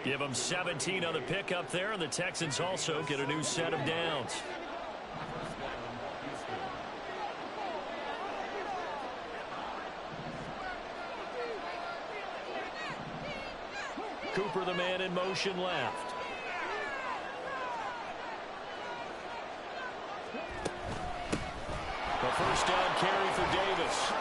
Give them 17 on the pickup there, and the Texans also get a new set of downs. Cooper, the man in motion left. The first down carry for Davis.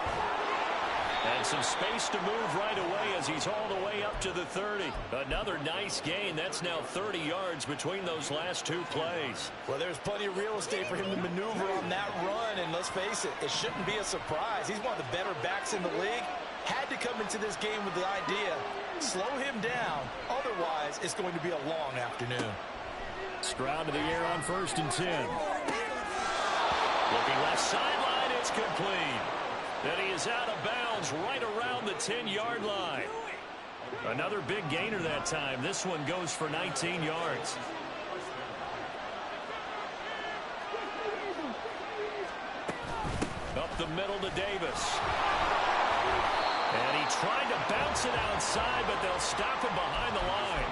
And some space to move right away as he's all the way up to the 30. Another nice gain. That's now 30 yards between those last two plays. Well, there's plenty of real estate for him to maneuver on that run. And let's face it, it shouldn't be a surprise. He's one of the better backs in the league. Had to come into this game with the idea, slow him down. Otherwise, it's going to be a long afternoon. Stroud to the air on 1st and 10. Looking left sideline, it's complete. And he is out of bounds right around the 10-yard line. Another big gainer that time. This one goes for 19 yards. Up the middle to Davis. And he tried to bounce it outside, but they'll stop him behind the line.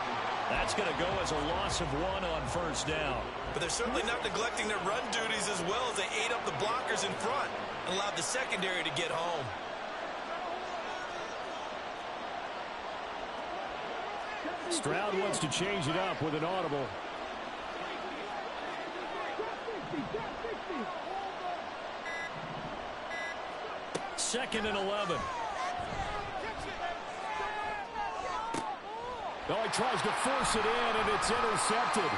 That's going to go as a loss of 1 on 1st down. But they're certainly not neglecting their run duties as well as they ate up the blockers in front and allowed the secondary to get home. Stroud wants to change it up with an audible. Second and 11. Oh, he tries to force it in, and it's intercepted.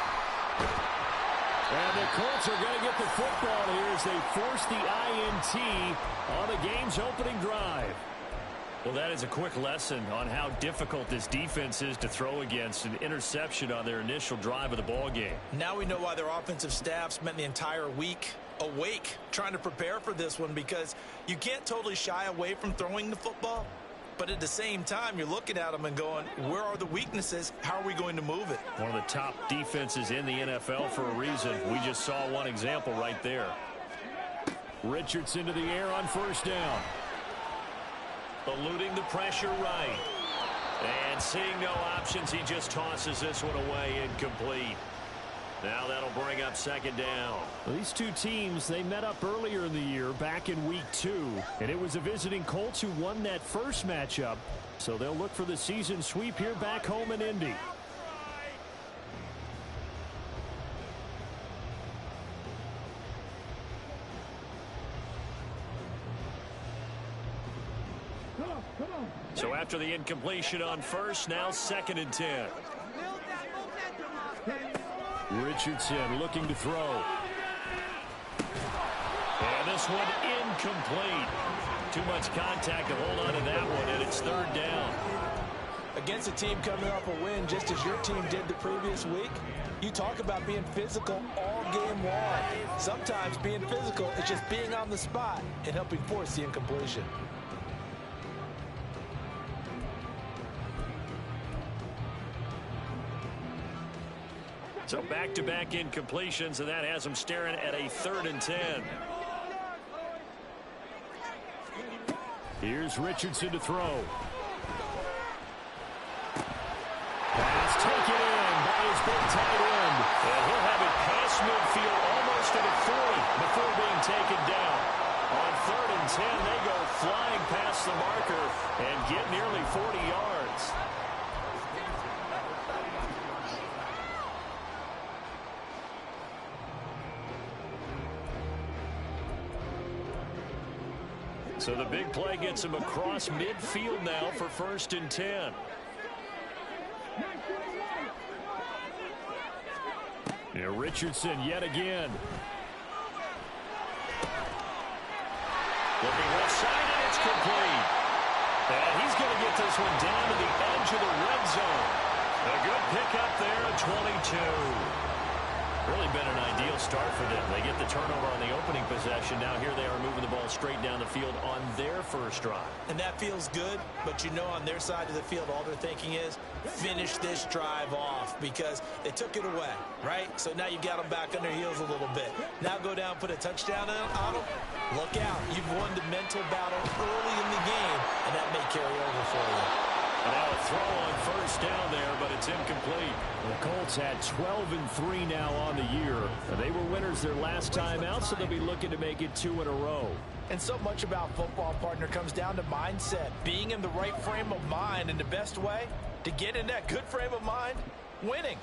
And the Colts are going to get the football here as they force the INT on the game's opening drive. Well, that is a quick lesson on how difficult this defense is to throw against. An interception on their initial drive of the ball game. Now we know why their offensive staff spent the entire week awake trying to prepare for this one, because you can't totally shy away from throwing the football. But at the same time, you're looking at them and going, where are the weaknesses? How are we going to move it? One of the top defenses in the NFL for a reason. We just saw one example right there. Richardson to the air on 1st down. Eluding the pressure right. And seeing no options, he just tosses this one away, incomplete. Now that'll bring up 2nd down. Well, these two teams, they met up earlier in the year, back in week 2. And it was the visiting Colts who won that first matchup. So they'll look for the season sweep here back home in Indy. So after the incompletion on 1st, now 2nd and 10. Richardson looking to throw. And this one incomplete. Too much contact to hold on to that one, and it's 3rd down. Against a team coming off a win just as your team did the previous week, you talk about being physical all game long. Sometimes being physical is just being on the spot and helping force the incompletion. So back-to-back incompletions, and that has them staring at a 3rd and 10. Here's Richardson to throw. Pass taken in by his big tight end. And he'll have it past midfield almost at a 40 before being taken down. On 3rd and 10, they go flying past the marker and get nearly 40 yards. So the big play gets him across midfield now for 1st and 10. Here Richardson yet again. Looking left side, and it's complete. And he's going to get this one down to the edge of the red zone. A good pickup there at 22. Really been an ideal start for them. They get the turnover on the opening possession. Now here they are moving the ball straight down the field on their first drive. And that feels good, but you know on their side of the field all they're thinking is finish this drive off because they took it away, right? So now you got them back on their heels a little bit. Now go down, put a touchdown on them. Look out. You've won the mental battle early in the game, and that may carry over for you. And now a throw on first down there, but it's incomplete. The Colts had 12-3 now on the year. And they were winners their last time out, so they'll be looking to make it 2 in a row. And so much about football, partner, comes down to mindset. Being in the right frame of mind, and the best way to get in that good frame of mind, winning.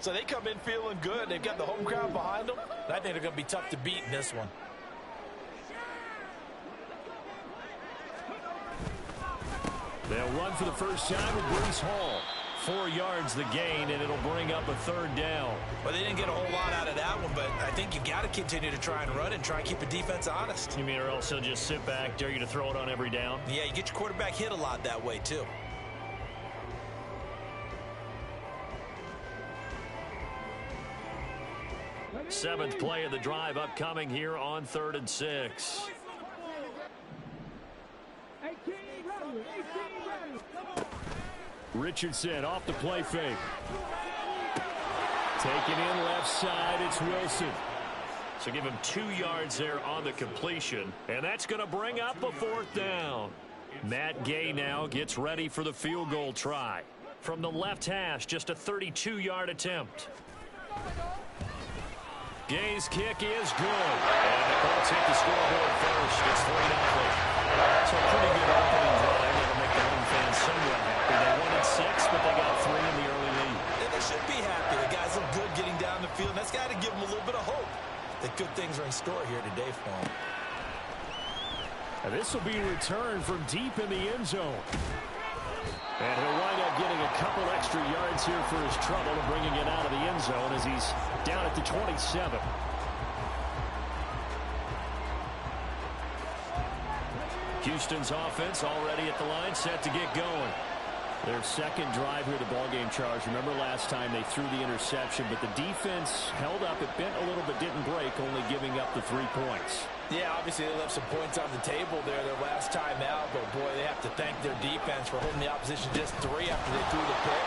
So they come in feeling good. They've got the home crowd behind them. And I think they're going to be tough to beat in this one. They'll run for the first time with Breece Hall. 4 yards the gain, and it'll bring up a 3rd down. Well, they didn't get a whole lot out of that one, but I think you've got to continue to try and run and try and keep the defense honest. You mean or else they'll just sit back, dare you to throw it on every down? Yeah, you get your quarterback hit a lot that way, too. Seventh play of the drive upcoming here on 3rd and 6. Richardson off the play fake. Taken in left side, it's Wilson. So give him 2 yards there on the completion. And that's going to bring up a 4th down. Matt Gay now gets ready for the field goal try. From the left hash, just a 32-yard attempt. Gay's kick is good. And the Colts hit the scoreboard first. It's 3-0. So a pretty good opening drive. That'll make the home fans somewhat happy. They wanted 6, but they got 3 in the early lead. And they should be happy. The guys look good getting down the field. And that's got to give them a little bit of hope that good things are in store here today for them. And this will be returned from deep in the end zone. And he'll wind up getting a couple extra yards here for his trouble and bringing it out of the end zone as he's down at the 27. Houston's offense already at the line, set to get going. Their second drive here, the ballgame, Charles. Remember last time they threw the interception, but the defense held up. It bent a little but didn't break, only giving up the 3 points. Yeah, obviously they left some points on the table there their last time out, but boy, they have to thank their defense for holding the opposition just 3 after they threw the pick.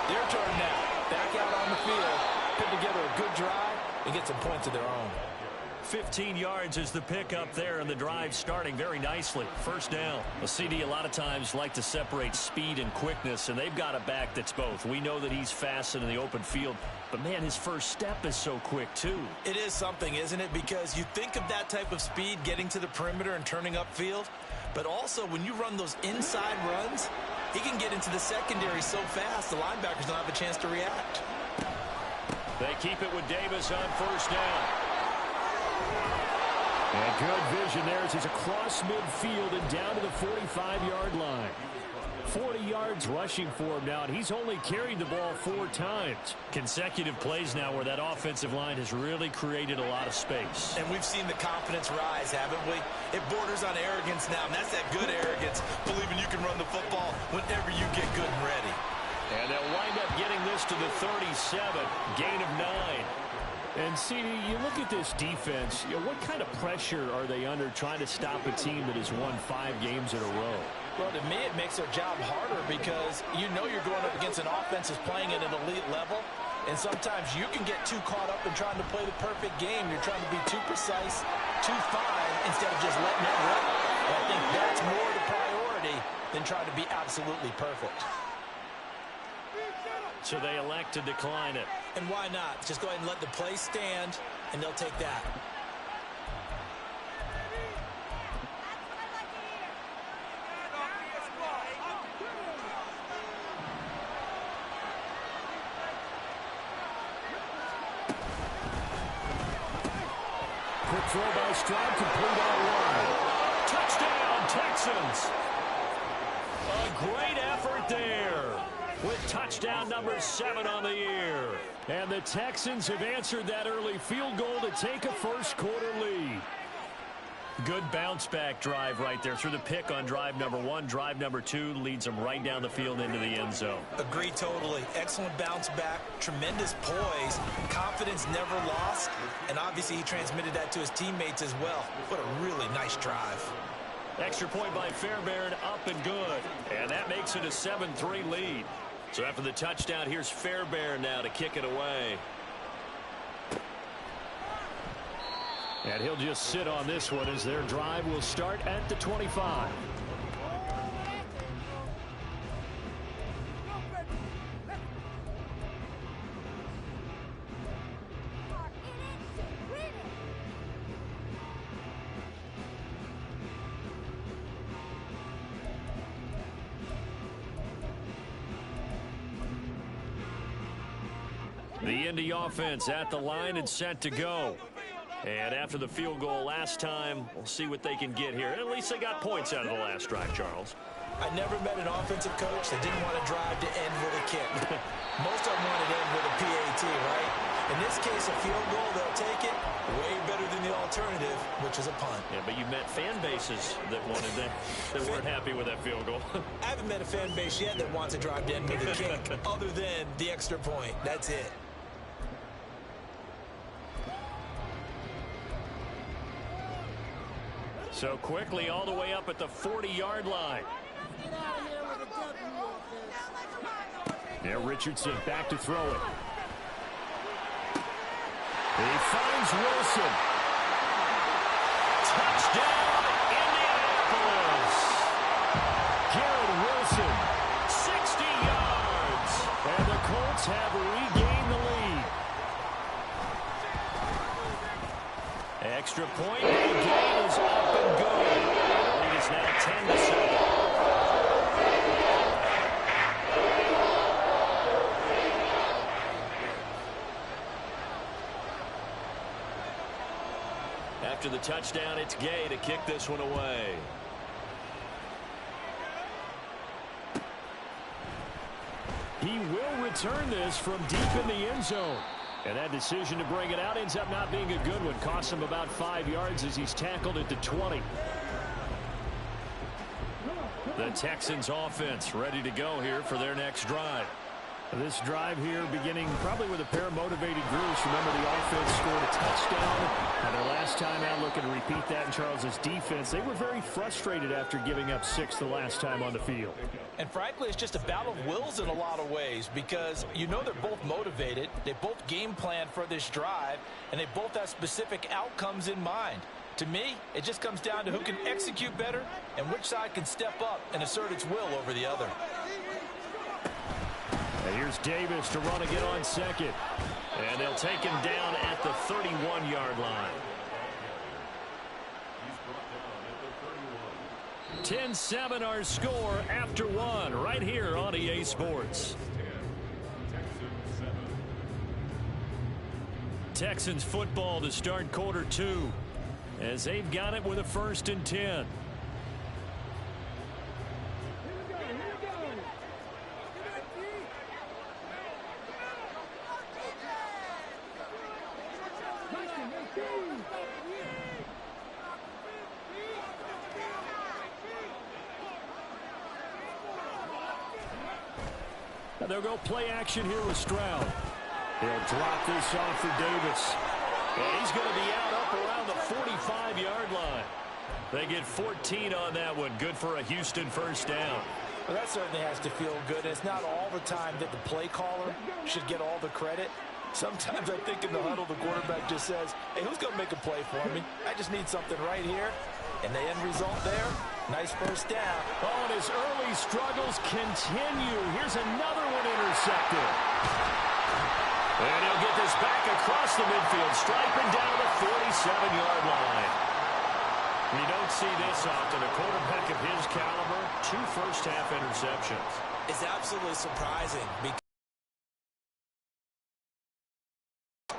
Their turn now. Back out on the field, put together a good drive, and get some points of their own. 15 yards is the pickup there, and the drive starting very nicely. First down. A CD a lot of times like to separate speed and quickness, and they've got a back that's both. We know that he's fast in the open field, but, man, his first step is so quick, too. It is something, isn't it? Because you think of that type of speed getting to the perimeter and turning upfield, but also when you run those inside runs, he can get into the secondary so fast the linebackers don't have a chance to react. They keep it with Davis on first down. And good vision there as he's across midfield and down to the 45-yard line. 40 yards rushing for him now, and he's only carried the ball 4 times. Consecutive plays now where that offensive line has really created a lot of space. And we've seen the confidence rise, haven't we? It borders on arrogance now, and that's that good arrogance, believing you can run the football whenever you get good and ready. And they'll wind up getting this to the 37, gain of 9. And, CD, you look at this defense, what kind of pressure are they under trying to stop a team that has won 5 games in a row? Well, to me, it makes their job harder because you know you're going up against an offense that's playing at an elite level, and sometimes you can get too caught up in trying to play the perfect game. You're trying to be too precise, too fine, instead of just letting it rip. And I think that's more the priority than trying to be absolutely perfect. So they elect to decline it. And why not? Just go ahead and let the play stand, and they'll take that. Quick throw by Stroud, complete out wide. Touchdown, Texans. A great effort there with touchdown number 7 on the year. And the Texans have answered that early field goal to take a first-quarter lead. Good bounce-back drive right there through the pick on drive number 1. Drive number 2 leads them right down the field into the end zone. Agree totally. Excellent bounce back, tremendous poise, confidence never lost, and obviously he transmitted that to his teammates as well. What a really nice drive. Extra point by Fairbairn, up and good. And that makes it a 7-3 lead. So after the touchdown, here's Fairbairn now to kick it away. And he'll just sit on this one as their drive will start at the 25. The Indy offense at the line and set to go. And after the field goal last time, we'll see what they can get here. At least they got points out of the last drive, Charles. I never met an offensive coach that didn't want to drive to end with a kick. Most of them want to end with a PAT, right? In this case, a field goal, they'll take it. Way better than the alternative, which is a punt. Yeah, but you met fan bases that wanted that weren't happy with that field goal. I haven't met a fan base yet that wants to drive to end with a kick other than the extra point. That's it. So quickly all the way up at the 40-yard line. Now Richardson back to throw it. He finds Wilson. Touchdown, Indianapolis. Garrett Wilson, 60 yards. And the Colts have regained the lead. Extra point. The game is up and good. The lead is now 10-7. After the touchdown, it's Gay to kick this one away. He will return this from deep in the end zone. And that decision to bring it out ends up not being a good one. Costs him about 5 yards as he's tackled at the 20. The Texans offense ready to go here for their next drive. This drive here beginning probably with a pair of motivated groups. Remember, the offense scored a touchdown. And their last time out, looking to repeat that in Charles's defense. They were very frustrated after giving up 6 the last time on the field. And frankly, it's just a battle of wills in a lot of ways because you know they're both motivated. They both game plan for this drive, and they both have specific outcomes in mind. To me, it just comes down to who can execute better and which side can step up and assert its will over the other. And here's Davis to run again on second. And they'll take him down at the 31-yard line. 10-7 our score after one right here on EA Sports. Texans football to start quarter 2 as they've got it with a 1st and 10. They'll go play action here with Stroud. He'll drop this off for Davis. And he's going to be out up around the 45-yard line. They get 14 on that one. Good for a Houston 1st down. Well, that certainly has to feel good. It's not all the time that the play caller should get all the credit. Sometimes I think in the huddle, the quarterback just says, hey, who's going to make a play for me? I just need something right here. And the end result there, nice 1st down. Oh, and his early struggles continue. Here's another one intercepted. And he'll get this back across the midfield, striping down the 47-yard line. You don't see this often. A quarterback of his caliber, 2 first-half interceptions. It's absolutely surprising because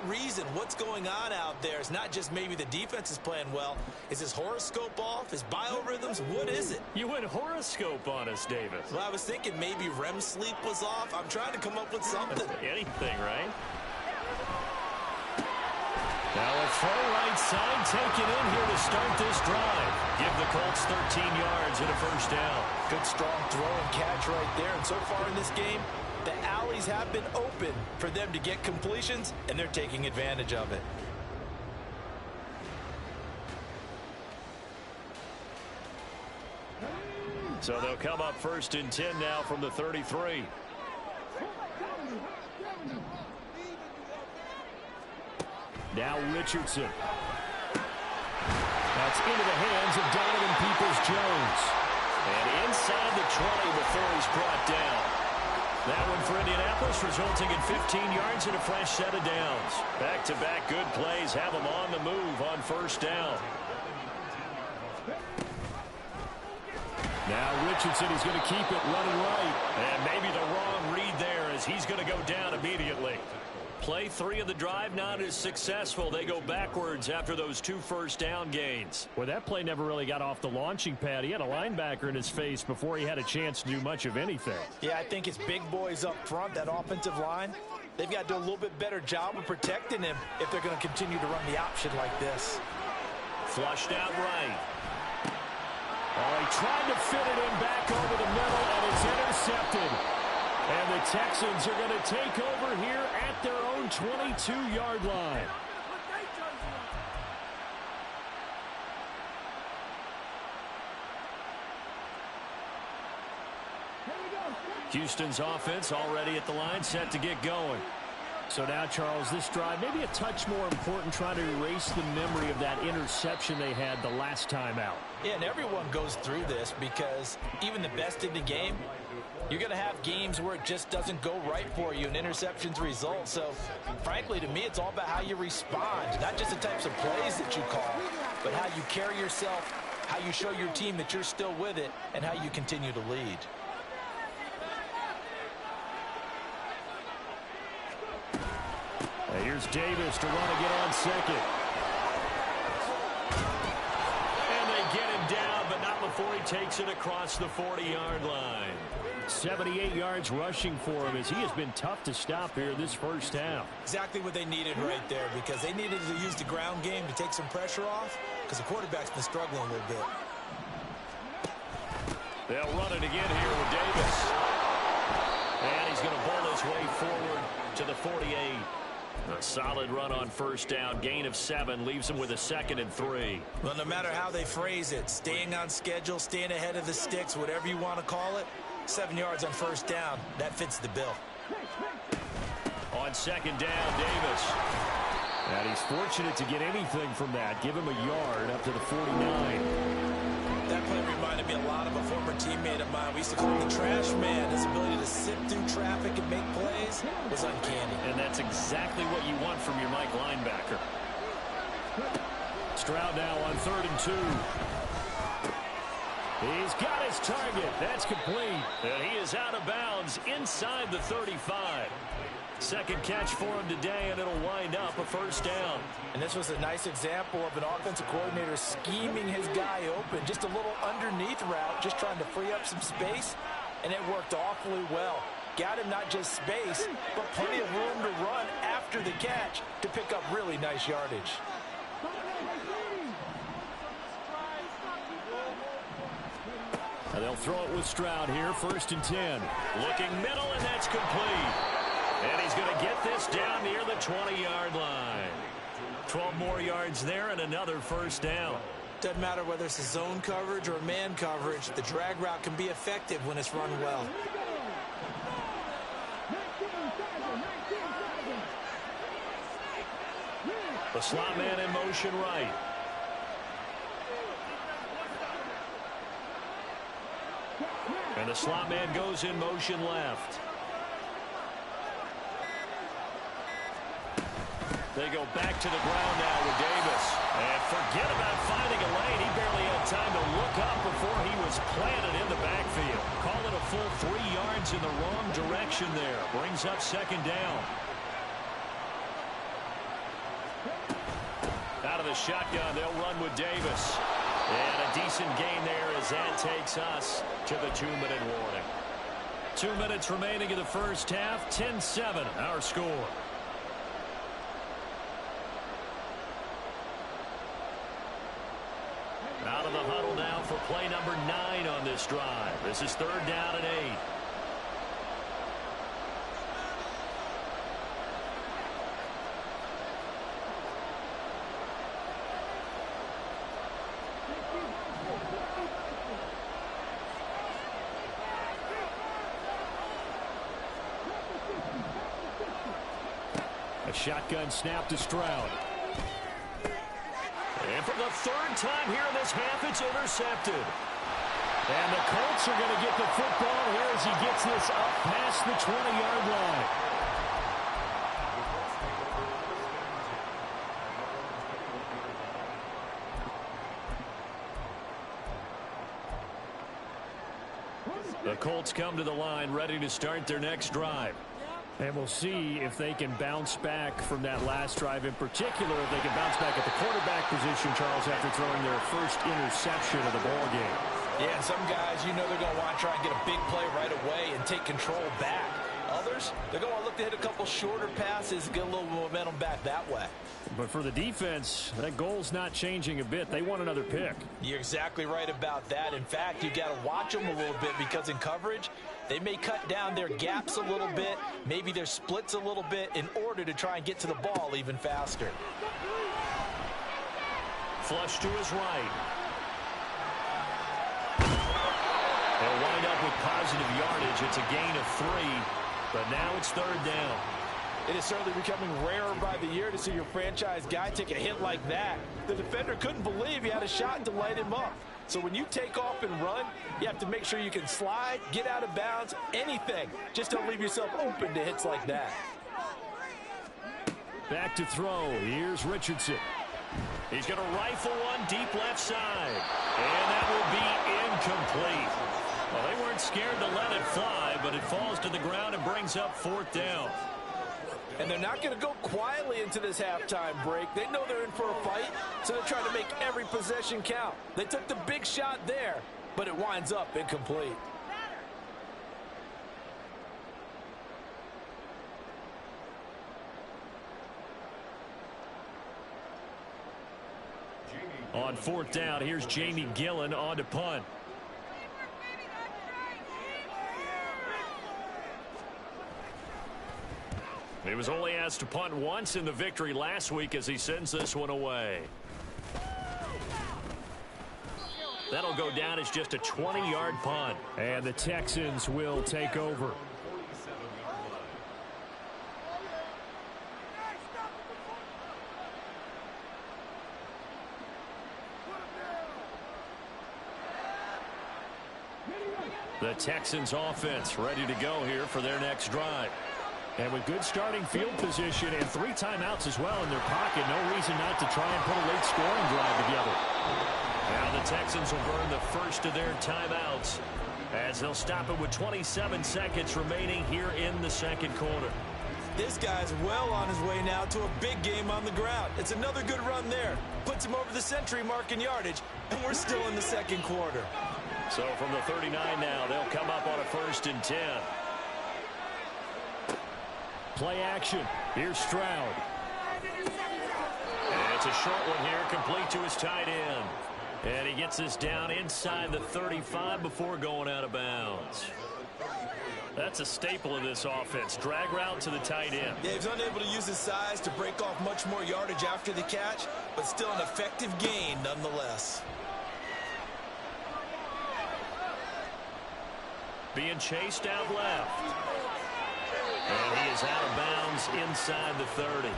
reason what's going on out there is not just maybe the defense is playing well. Is his horoscope off? His biorhythms? What is it? You went horoscope on us, Davis. Well, I was thinking maybe REM sleep was off. I'm trying to come up with something. Anything, right? Now a full right side taken in here to start this drive. Give the Colts 13 yards and a 1st down. Good strong throw and catch right there. And so far in this game, the alleys have been open for them to get completions, and they're taking advantage of it. So they'll come up 1st and 10 now from the 33. Now Richardson. That's into the hands of Donovan Peoples-Jones. And inside the 20 before he's brought down. That one for Indianapolis, resulting in 15 yards and a fresh set of downs. Back-to-back good plays have them on the move on 1st down. Now Richardson is going to keep it running right. And maybe the wrong read there as he's going to go down immediately. Play 3 of the drive not as successful. They go backwards after those 2 first down gains. Well, that play never really got off the launching pad. He had a linebacker in his face before he had a chance to do much of anything. Yeah, I think it's big boys up front, that offensive line. They've got to do a little bit better job of protecting him if they're going to continue to run the option like this. Flushed out right. Oh, he tried to fit it in back over the middle, and it's intercepted. And the Texans are going to take over here at their own 22-yard line. Houston's offense already at the line, set to get going. So now, Charles, this drive maybe a touch more important, trying to erase the memory of that interception they had the last time out. Yeah, and everyone goes through this because even the best in the game, you're going to have games where it just doesn't go right for you and interceptions result. So, frankly, to me, it's all about how you respond, not just the types of plays that you call, but how you carry yourself, how you show your team that you're still with it, and how you continue to lead. Here's Davis to run and get on second. And they get him down, but not before he takes it across the 40-yard line. 78 yards rushing for him as he has been tough to stop here this first half. Exactly what they needed right there, because they needed to use the ground game to take some pressure off, because the quarterback's been struggling a little bit. They'll run it again here with Davis. And he's going to bowl his way forward to the 48. A solid run on first down. Gain of 7 leaves him with a 2nd and 3. Well, no matter how they phrase it, staying on schedule, staying ahead of the sticks, whatever you want to call it, 7 yards on first down, that fits the bill. On second down, Davis. And he's fortunate to get anything from that. Give him a yard up to the 49. That play reminded me a lot of a former teammate of mine. We used to call him the trash man. His ability to sit through traffic and make plays was uncanny. And that's exactly what you want from your Mike linebacker. Stroud now on 3rd and 2. He's got his target. That's complete. And he is out of bounds inside the 35. Second catch for him today, and it'll wind up a first down. And this was a nice example of an offensive coordinator scheming his guy open. Just a little underneath route, just trying to free up some space, and it worked awfully well. Got him not just space, but plenty of room to run after the catch to pick up really nice yardage. And they'll throw it with Stroud here, 1st and 10. Looking middle, and that's complete. And he's going to get this down near the 20-yard line. 12 more yards there and another first down. Doesn't matter whether it's a zone coverage or man coverage, the drag route can be effective when it's run well. The slot man in motion right. And the slot man goes in motion left. They go back to the ground now with Davis. And forget about finding a lane. He barely had time to look up before he was planted in the backfield. Call it a full 3 yards in the wrong direction there. Brings up second down. Out of the shotgun, they'll run with Davis. And a decent gain there as that takes us to the 2-minute warning. 2 minutes remaining in the first half. 10-7 our score. Out of the huddle now for play number 9 on this drive. This is 3rd down and 8. A shotgun snap to Stroud. And for the 3rd time here in this half, it's intercepted. And the Colts are going to get the football here as he gets this up past the 20-yard line. The Colts come to the line ready to start their next drive. And we'll see if they can bounce back from that last drive in particular, if they can bounce back at the quarterback position, Charles, after throwing their first interception of the ball game. Yeah, some guys, you know they're going to want to try and get a big play right away and take control back. Others, they're going to look to hit a couple shorter passes, get a little momentum back that way. But for the defense, that goal's not changing a bit. They want another pick. You're exactly right about that. In fact, you got to watch them a little bit because in coverage, they may cut down their gaps a little bit, maybe their splits a little bit in order to try and get to the ball even faster. Flush to his right. They'll wind up with positive yardage. It's a gain of 3, but now it's 3rd down. It is certainly becoming rarer by the year to see your franchise guy take a hit like that. The defender couldn't believe he had a shot to light him up. So when you take off and run, you have to make sure you can slide, get out of bounds, anything. Just don't leave yourself open to hits like that. Back to throw. Here's Richardson. He's going to rifle one deep left side. And that will be incomplete. Well, they weren't scared to let it fly, but it falls to the ground and brings up 4th down. And they're not going to go quietly into this halftime break. They know they're in for a fight, so they're trying to make every possession count. They took the big shot there, but it winds up incomplete. On 4th down, here's Jamie Gillen on to punt. He was only asked to punt once in the victory last week as he sends this one away. That'll go down as just a 20-yard punt. And the Texans will take over. The Texans offense ready to go here for their next drive. And with good starting field position and 3 timeouts as well in their pocket, no reason not to try and put a late scoring drive together. Now the Texans will burn the first of their timeouts as they'll stop it with 27 seconds remaining here in the second quarter. This guy's well on his way now to a big game on the ground. It's another good run there. Puts him over the century mark in yardage, and we're still in the second quarter. So from the 39 now, they'll come up on a 1st and 10. Play action. Here's Stroud. And it's a short one here, complete to his tight end. And he gets this down inside the 35 before going out of bounds. That's a staple of this offense. Drag route to the tight end. Yeah, he's unable to use his size to break off much more yardage after the catch, but still an effective gain nonetheless. Being chased out left. And he is out of bounds inside the 30.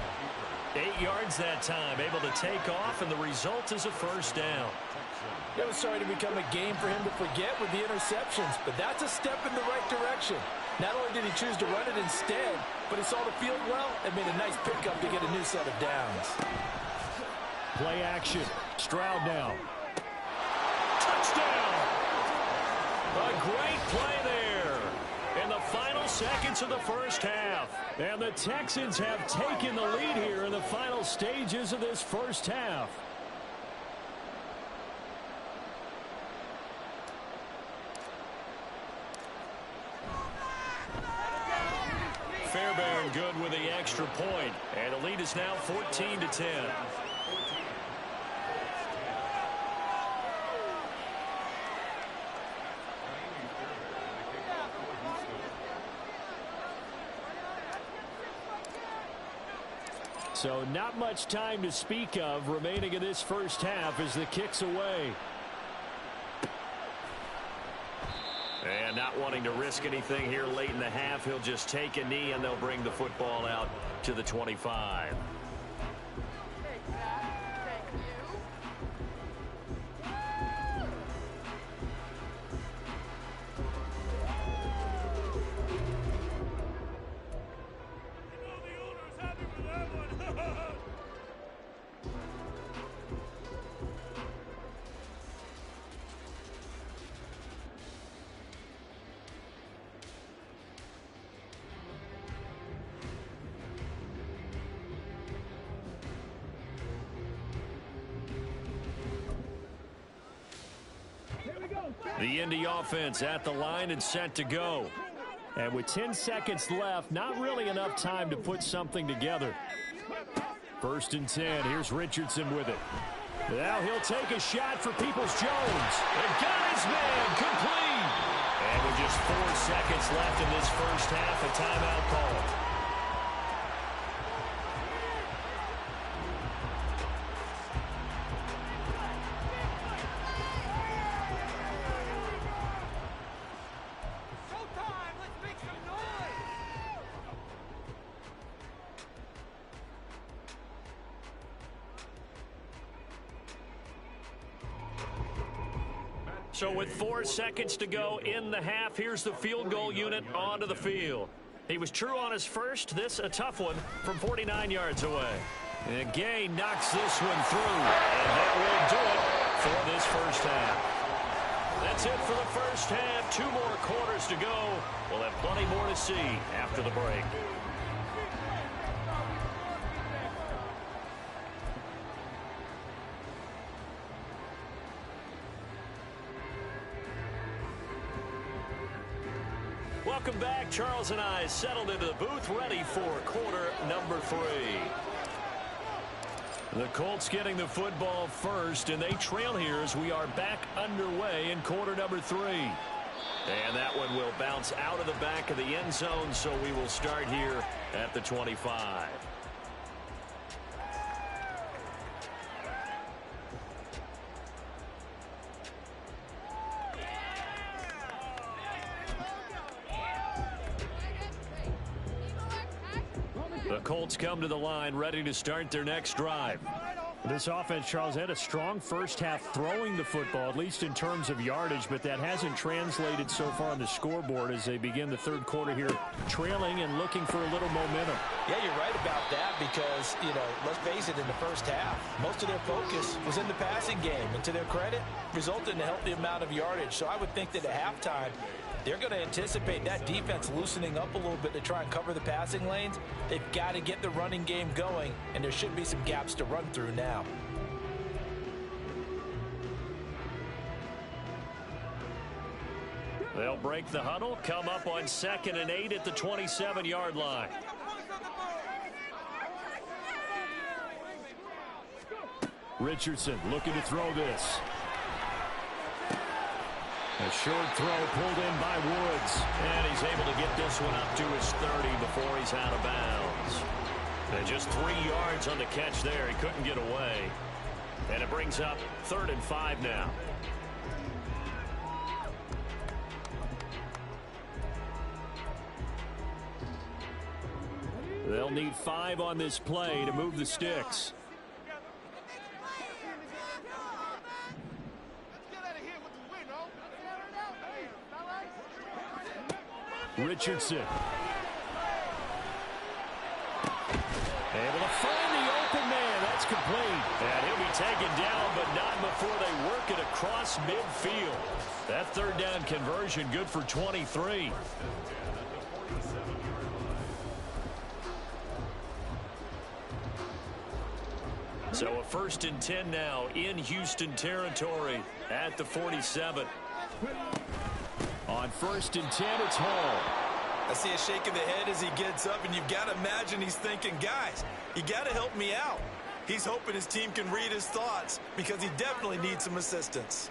8 yards that time, able to take off, and the result is a 1st down. It was starting to become a game for him to forget with the interceptions, but that's a step in the right direction. Not only did he choose to run it instead, but he saw the field well and made a nice pickup to get a new set of downs. Play action. Stroud now. Touchdown! A great play there in the final seconds of the first half. And the Texans have taken the lead here in the final stages of this first half. Fairbairn good with the extra point, and the lead is now 14-10. So not much time to speak of remaining in this first half as the kick's away. And not wanting to risk anything here late in the half, he'll just take a knee and they'll bring the football out to the 25. The Indy offense at the line and set to go. And with 10 seconds left, not really enough time to put something together. 1st and 10. Here's Richardson with it. Now he'll take a shot for Peoples-Jones. And got his man complete. And with just 4 seconds left in this first half, a timeout call. So with 4 seconds to go in the half, here's the field goal unit onto the field. He was true on his first. This a tough one from 49 yards away. And Gay knocks this one through. And that will do it for this first half. That's it for the first half. 2 more quarters to go. We'll have plenty more to see after the break. Welcome back. Charles and I settled into the booth, ready for quarter number 3. The Colts getting the football first, and they trail here as we are back underway in quarter number 3. And that one will bounce out of the back of the end zone, so we will start here at the 25. The Colts come to the line ready to start their next drive. This offense, Charles, had a strong first half throwing the football, at least in terms of yardage, but that hasn't translated so far on the scoreboard as they begin the third quarter here, trailing and looking for a little momentum. Yeah, you're right about that because, let's face it, in the first half, most of their focus was in the passing game. And to their credit, resulted in a healthy amount of yardage. So I would think that at halftime, they're going to anticipate that defense loosening up a little bit to try and cover the passing lanes. They've got to get the running game going, and there should be some gaps to run through now. They'll break the huddle, come up on 2nd and 8 at the 27-yard line. Richardson looking to throw this. A short throw pulled in by Woods. And he's able to get this one up to his 30 before he's out of bounds. And just 3 yards on the catch there. He couldn't get away. And it brings up 3rd and 5 now. They'll need 5 on this play to move the sticks. Richardson. Able to find the open man. That's complete. And he'll be taken down, but not before they work it across midfield. That 3rd down conversion good for 23. So a 1st and 10 now in Houston territory at the 47. On 1st and 10, it's Hall. I see a shake of the head as he gets up, and you've got to imagine he's thinking, guys, you got to help me out. He's hoping his team can read his thoughts because he definitely needs some assistance.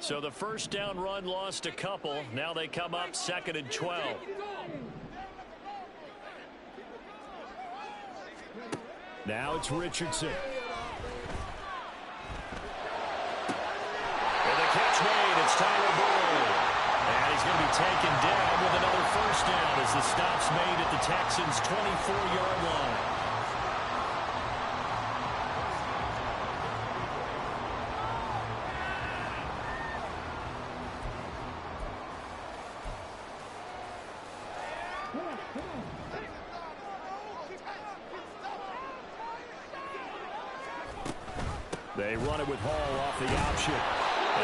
So the 1st down run lost a couple. Now they come up 2nd and 12. Now it's Richardson. And the catch made. It's Tyler Boyd. And he's going to be taken down with another 1st down as the stop's made at the Texans' 24-yard line. They run it with Hall off the option.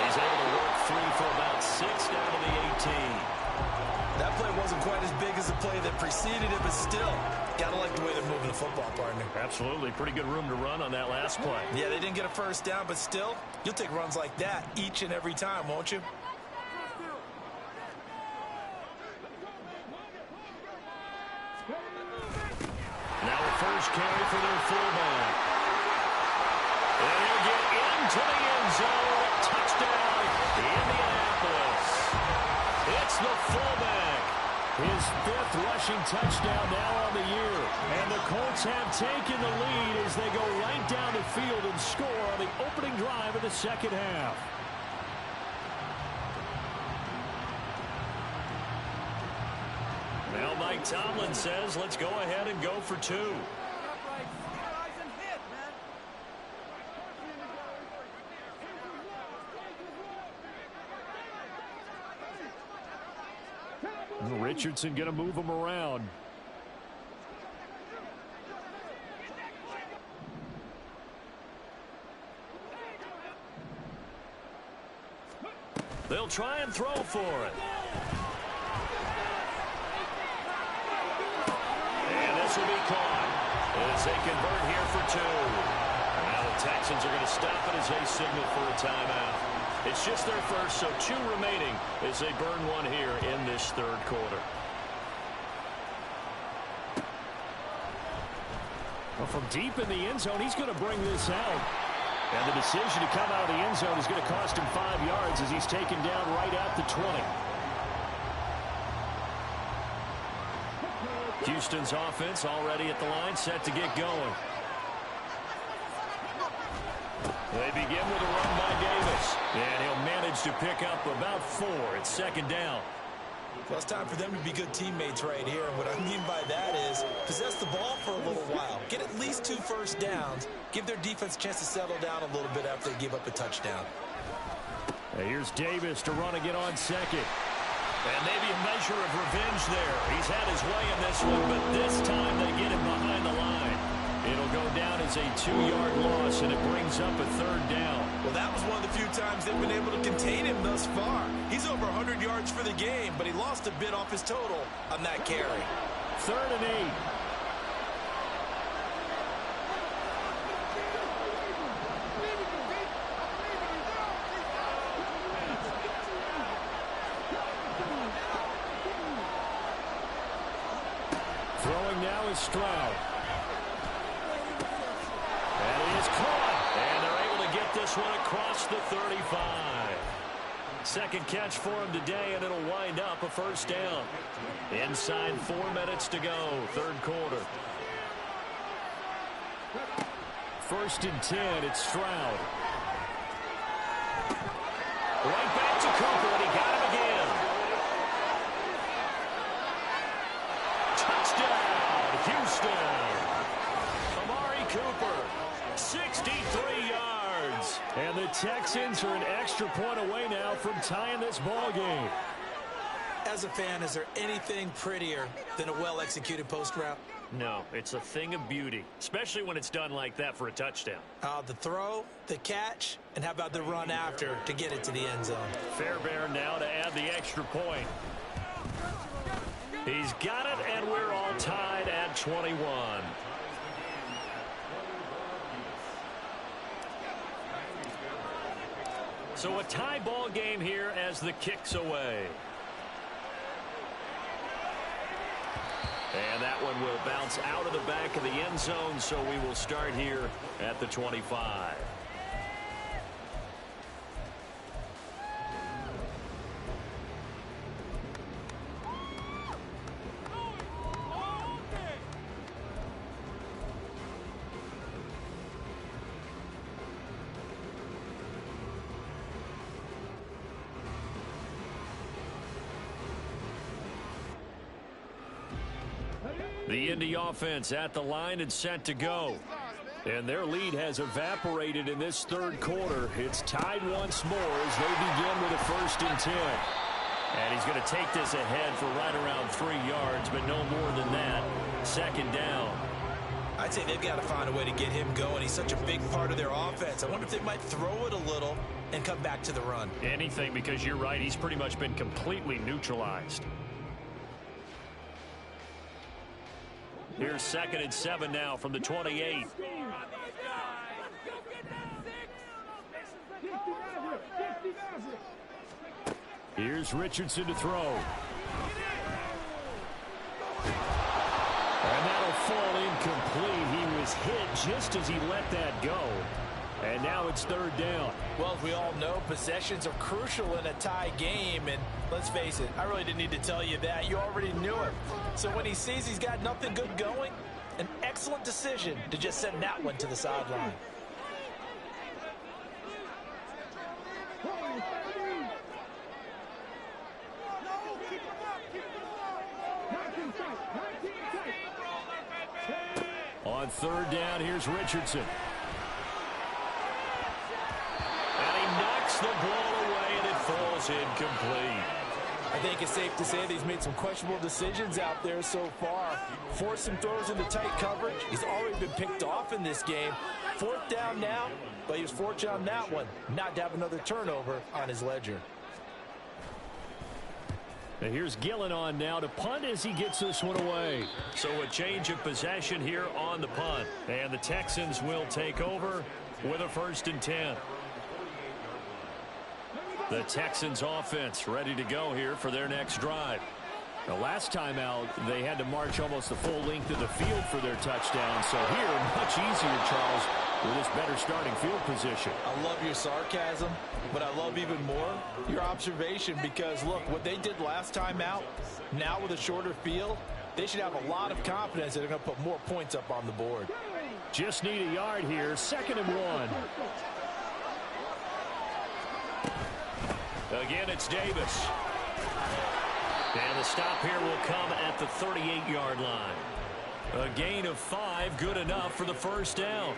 He's able to work free for about 6 down to the 18. That play wasn't quite as big as the play that preceded it, but still, gotta like the way they're moving the football, partner. Absolutely. Pretty good room to run on that last play. Yeah, they didn't get a first down, but still, you'll take runs like that each and every time, won't you? Now a first carry for their fullback. And he'll get into the end zone. Touchdown, Indianapolis. It's the fullback. His 5th rushing touchdown now on the year. And the Colts have taken the lead as they go right down the field and score on the opening drive of the second half. Now Mike Tomlin says, let's go ahead and go for 2. Richardson going to move him around. They'll try and throw for it. And this will be caught as they convert here for 2. Now the Texans are going to stop it as they signal for a timeout. It's just their first, so 2 remaining as they burn one here in this third quarter. Well, from deep in the end zone, he's going to bring this out. And the decision to come out of the end zone is going to cost him 5 yards as he's taken down right at the 20. Houston's offense already at the line, set to get going. They begin with a run by Davis. And he'll manage to pick up about 4. It's second down. Well, it's time for them to be good teammates right here. And what I mean by that is possess the ball for a little while. Get at least 2 first downs. Give their defense a chance to settle down a little bit after they give up a touchdown. Here's Davis to run again on second. And maybe a measure of revenge there. He's had his way in this one, but this time they get him behind the line. It'll go down as a 2-yard loss, and it brings up a third down. Well, that was one of the few times they've been able to contain him thus far. He's over 100 yards for the game, but he lost a bit off his total on that carry. 3rd and 8. Throwing now is Stroud. And he is caught. And they're able to get this one across the 35. Second catch for him today, and it'll wind up a first down. Inside 4 minutes to go, third quarter. 1st and 10, it's Stroud. Right back to Cooper, and he got him again. Touchdown, Houston. Amari Cooper, 63 yards. And the Texans are an extra point away now from tying this ball game. As a fan, is there anything prettier than a well-executed post route? No, it's a thing of beauty, especially when it's done like that for a touchdown. The throw, the catch, and how about the run after to get it to the end zone? Fairbairn now to add the extra point. He's got it, and we're all tied at 21. So a tie ball game here as the kick's away. And that one will bounce out of the back of the end zone, so we will start here at the 25. The Indy offense at the line and set to go. And their lead has evaporated in this third quarter. It's tied once more as they begin with a 1st and 10. And he's going to take this ahead for right around 3 yards, but no more than that. Second down. I I'd say they've got to find a way to get him going. He's such a big part of their offense. I wonder if they might throw it a little and come back to the run. Anything, because you're right. He's pretty much been completely neutralized. Here's 2nd and 7 now from the 28. Here's Richardson to throw. And that'll fall incomplete. He was hit just as he let that go. And now it's 3rd down. Well, as we all know, possessions are crucial in a tie game. And let's face it, I really didn't need to tell you that. You already knew it. So when he sees he's got nothing good going, an excellent decision to just send that one to the sideline. On 3rd down, here's Richardson. And he knocks the ball away, and it falls incomplete. I think it's safe to say that he's made some questionable decisions out there so far. Forced some throws into tight coverage. He's already been picked off in this game. 4th down now, but he was fortunate on that one not to have another turnover on his ledger. And here's Gillen on now to punt as he gets this one away. So a change of possession here on the punt. And the Texans will take over with a 1st and 10. The Texans offense ready to go here for their next drive. The last time out, they had to march almost the full length of the field for their touchdown. So here, much easier, Charles, with this better starting field position. I love your sarcasm, but I love even more your observation because, look, what they did last time out, now with a shorter field, they should have a lot of confidence that they're going to put more points up on the board. Just need a yard here, 2nd and 1. Again, it's Davis. And the stop here will come at the 38-yard line. A gain of 5, good enough for the 1st down.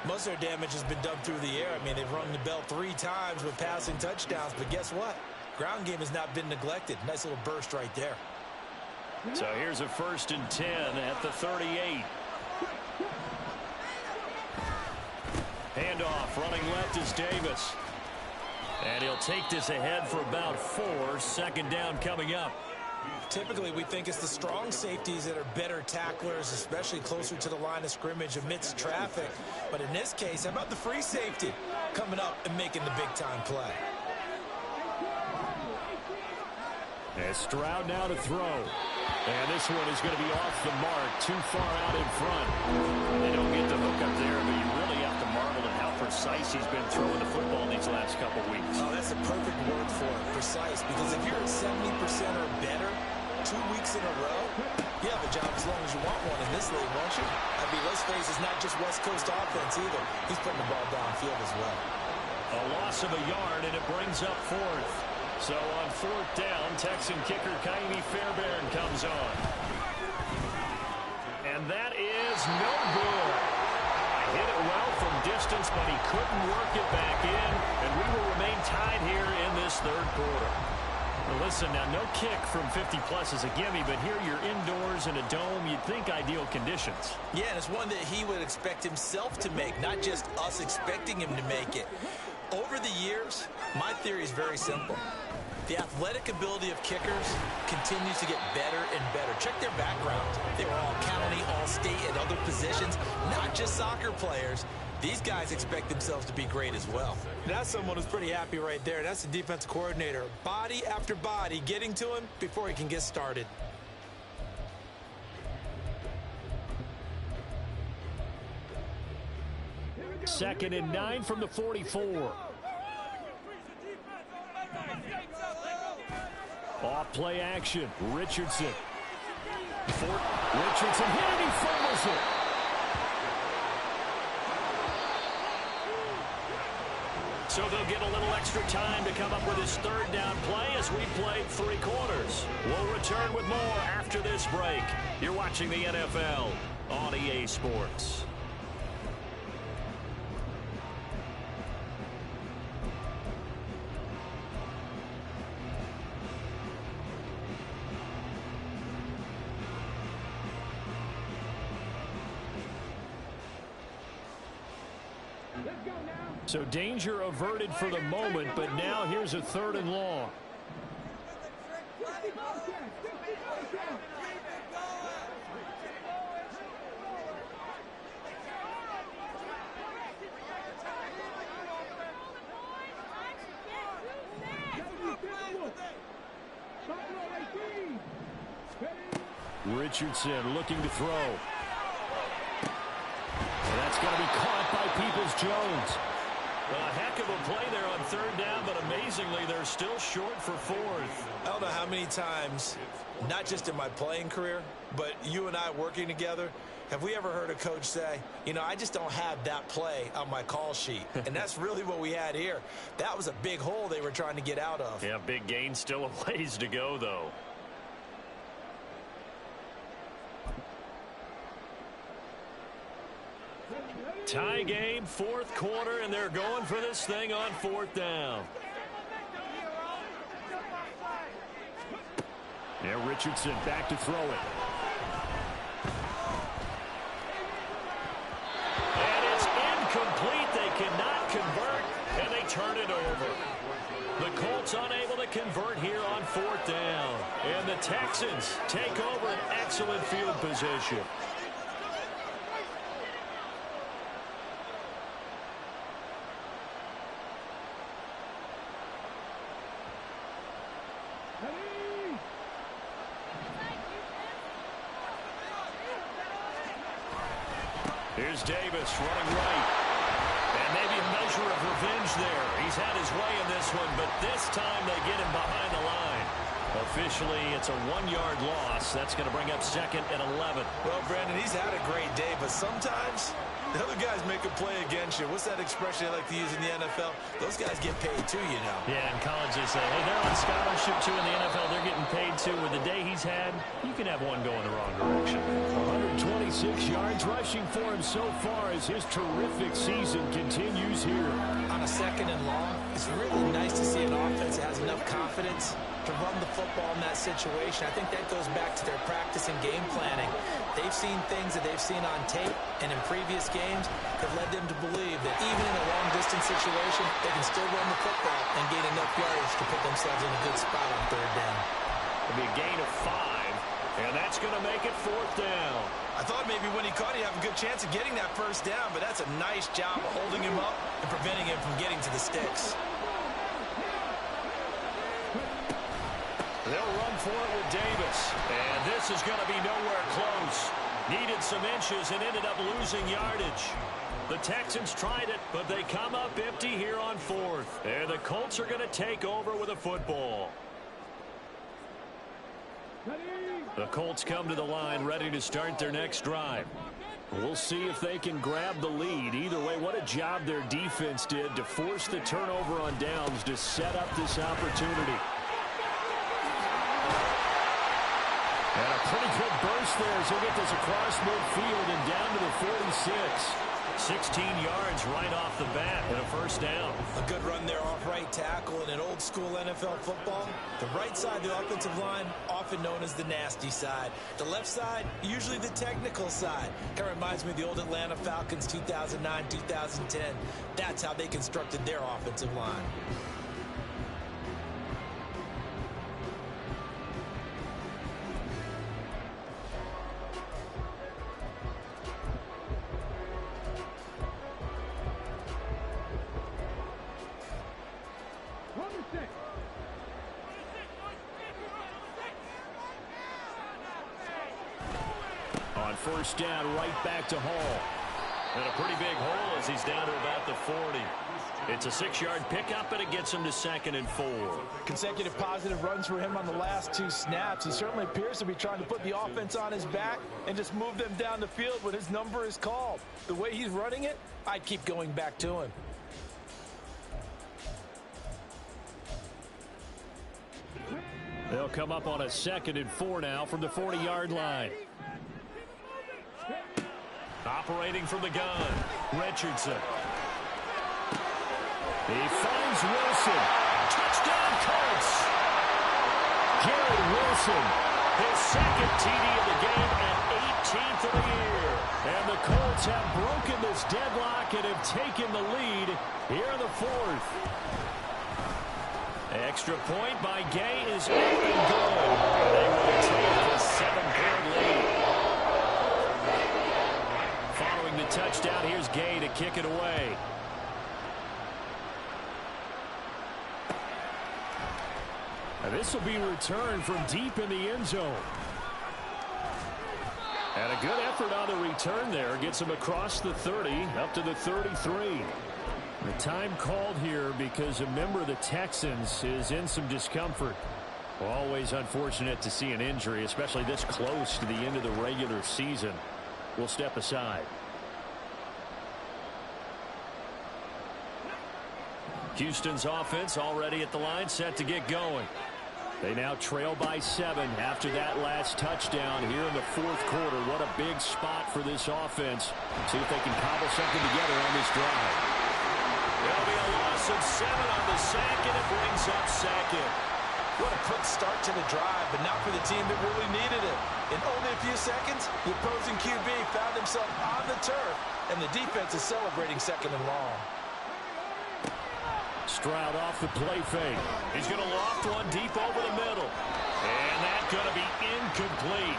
Most of their damage has been done through the air. I mean, they've rung the bell 3 times with passing touchdowns, but guess what? Ground game has not been neglected. Nice little burst right there. So here's a 1st and 10 at the 38. Handoff, running left is Davis. And he'll take this ahead for about 4. 2nd down coming up. Typically, we think it's the strong safeties that are better tacklers, especially closer to the line of scrimmage amidst traffic. But in this case, how about the free safety coming up and making the big-time play? And Stroud now to throw. And this one is going to be off the mark, too far out in front. They don't get the hook up there, but you really have to marvel at how precise he's been throwing the football these last couple weeks. Oh, that's a perfect word for it, precise. Because if you're at 70% or better 2 weeks in a row, you have a job as long as you want one in this league, won't you? I mean, let's face it, it's not just West Coast offense either. He's putting the ball downfield as well. A loss of a yard, and it brings up 4th. So on 4th down, Texan kicker Kaimi Fairbairn comes on. And that is no good. Hit it well from distance, but he couldn't work it back in. And we will remain tied here in this 3rd quarter. Well, listen, now no kick from 50-plus is a gimme, but here you're indoors in a dome. You'd think ideal conditions. Yeah, and it's one that he would expect himself to make, not just us expecting him to make it. Over the years, my theory is very simple. The athletic ability of kickers continues to get better and better. Check their background. They were all county, all state, and other positions, not just soccer players. These guys expect themselves to be great as well. That's someone who's pretty happy right there. That's the defensive coordinator. Body after body getting to him before he can get started. Second and 9 from the 44. Off play action. Richardson. Richardson hit it. He fumbles it. So they'll get a little extra time to come up with his 3rd down play as we played 3 quarters. We'll return with more after this break. You're watching the NFL on EA Sports. So danger averted for the moment, but now here's a 3rd and long. Richardson looking to throw. And that's going to be caught by Peoples-Jones. A heck of a play there on 3rd down, but amazingly, they're still short for 4th. I don't know how many times, not just in my playing career, but you and I working together, have we ever heard a coach say, you know, I just don't have that play on my call sheet. And that's really what we had here. That was a big hole they were trying to get out of. Yeah, big gain, still a ways to go, though. Tie game, 4th quarter, and they're going for this thing on 4th down. Now Richardson back to throw it. And it's incomplete. They cannot convert, and they turn it over. The Colts unable to convert here on 4th down. And the Texans take over an excellent field position. Here's Davis running right. And maybe a measure of revenge there. He's had his way in this one, but this time they get him behind the line. Officially, it's a 1-yard loss. That's going to bring up 2nd and 11. Well, Brandon, he's had a great day, but sometimes the other guys make a play against you. What's that expression they like to use in the NFL? Those guys get paid too, you know. Yeah, in college they say, hey, they're on scholarship too. In the NFL, they're getting paid too. With the day he's had, you can have one go in the wrong direction. 126 yards rushing for him so far as his terrific season continues here. On a 2nd and long, it's really nice to see an offense that has enough confidence to run the football in that situation. I think that goes back to their practice and game planning. They've seen things that they've seen on tape and in previous games that led them to believe that even in a long-distance situation, they can still run the football and gain enough yardage to put themselves in a good spot on 3rd down. It'll be a gain of 5, and that's going to make it 4th down. I thought maybe when he caught it, he'd have a good chance of getting that 1st down, but that's a nice job of holding him up and preventing him from getting to the sticks. They'll run for it with Davis. And this is going to be nowhere close. Needed some inches and ended up losing yardage. The Texans tried it, but they come up empty here on 4th. And the Colts are going to take over with a football. The Colts come to the line ready to start their next drive. We'll see if they can grab the lead. Either way, what a job their defense did to force the turnover on downs to set up this opportunity. And a pretty good burst there as he'll get this across midfield and down to the 46. 16 yards right off the bat and a 1st down. A good run there off right tackle in an old-school NFL football. The right side of the offensive line, often known as the nasty side. The left side, usually the technical side. Kind of reminds me of the old Atlanta Falcons 2009-2010. That's how they constructed their offensive line. On 1st down, right back to Hall. And a pretty big hole as he's down to about the 40. It's a 6-yard pickup, and it gets him to 2nd and 4. Consecutive positive runs for him on the last 2 snaps. He certainly appears to be trying to put the offense on his back and just move them down the field when his number is called. The way he's running it, I'd keep going back to him. They'll come up on a 2nd and 4 now from the 40-yard line. Operating from the gun, Richardson. He finds Wilson. Touchdown, Colts! Jared Wilson His second TD of the game and 18th of the year. And the Colts have broken this deadlock and have taken the lead here in the fourth. Extra point by Gay is up and good. They will take a 7-point lead. Following the touchdown, here's Gay to kick it away. And this will be returned from deep in the end zone. And a good effort on the return there. Gets him across the 30, up to the 33. The time called here because a member of the Texans is in some discomfort. Always unfortunate to see an injury, especially this close to the end of the regular season. We'll step aside. Houston's offense already at the line, set to get going. They now trail by 7 after that last touchdown here in the fourth quarter. What a big spot for this offense. See if they can cobble something together on this drive. There'll be a loss of 7 on the sack, and it brings up second. What a quick start to the drive, but not for the team that really needed it. In only a few seconds, the opposing QB found himself on the turf, and the defense is celebrating second and long. Stroud off the play fake. He's going to loft one deep over the middle. And that's going to be incomplete.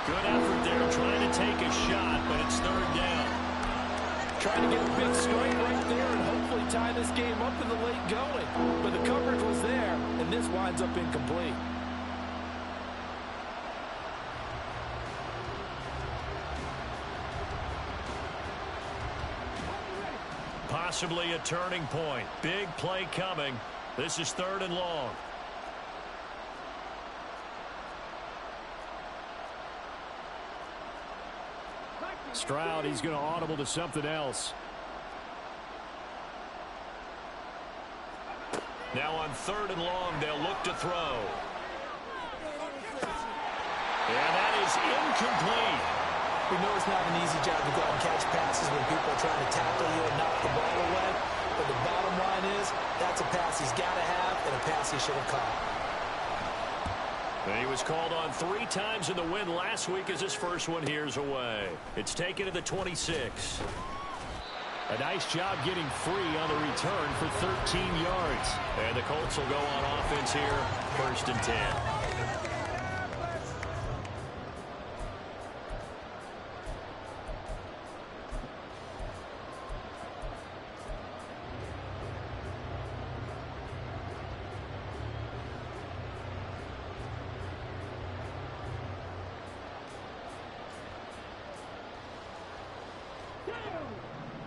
Good effort there trying to take a shot, but it's third down. Trying to get a big strike right there and hopefully tie this game up in the late going. But the coverage was there, and this winds up incomplete. Possibly a turning point. Big play coming. This is third and long. Stroud, he's going to audible to something else. Now on third and long, they'll look to throw. And that is incomplete. We know it's not an easy job to go out and catch passes when people are trying to tackle you and knock the ball away. But the bottom line is, that's a pass he's got to have and a pass he should have caught. And he was called on 3 times in the win last week as his first one here's away. It's taken to the 26. A nice job getting free on the return for 13 yards. And the Colts will go on offense here, first and 10.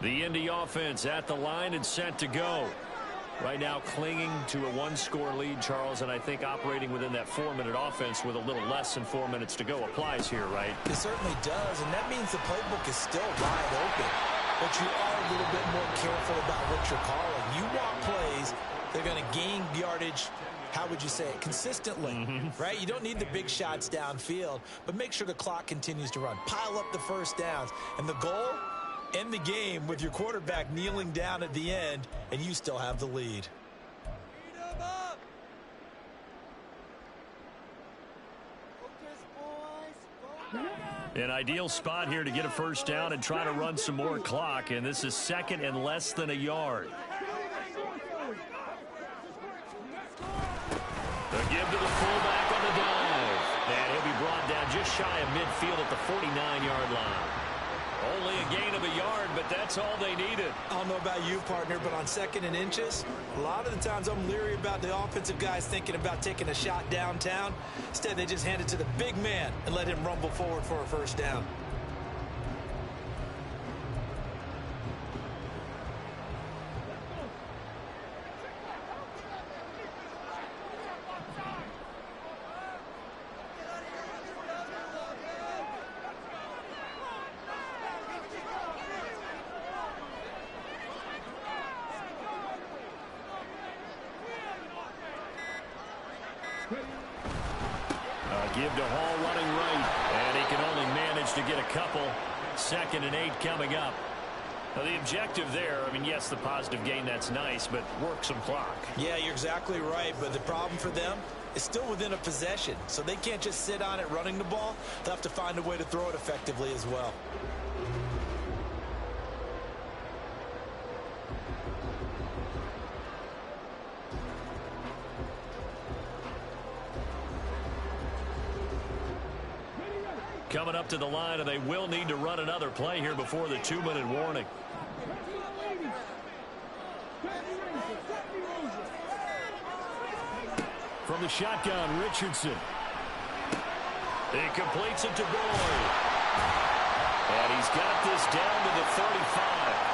The Indy offense at the line and set to go. Right now clinging to a 1-score lead, Charles, and I think operating within that 4-minute offense with a little less than 4 minutes to go applies here, right? It certainly does, and that means the playbook is still wide open. But you are a little bit more careful about what you're calling. You want plays, they're going to gain yardage, how would you say it, consistently, right? You don't need the big shots downfield, but make sure the clock continues to run. Pile up the first downs, and the goal, end the game with your quarterback kneeling down at the end, and you still have the lead. An ideal spot here to get a first down and try to run some more clock, and this is second and less than a yard. The give to the fullback on the dive. And he'll be brought down just shy of midfield at the 49-yard line. Only a gain of a yard, but that's all they needed. I don't know about you, partner, but on second and inches, a lot of the times I'm leery about the offensive guys thinking about taking a shot downtown. Instead, they just hand it to the big man and let him rumble forward for a first down. Give to Hall running right, and he can only manage to get a couple. Second and 8 coming up. Now, the objective there, I mean, yes, the positive gain, that's nice, but work some clock. Yeah, you're exactly right, but the problem for them is still within a possession, so they can't just sit on it running the ball. They'll have to find a way to throw it effectively as well. Coming up to the line, and they will need to run another play here before the 2-minute warning. From the shotgun, Richardson. He completes it to Boyd. And he's got this down to the 35.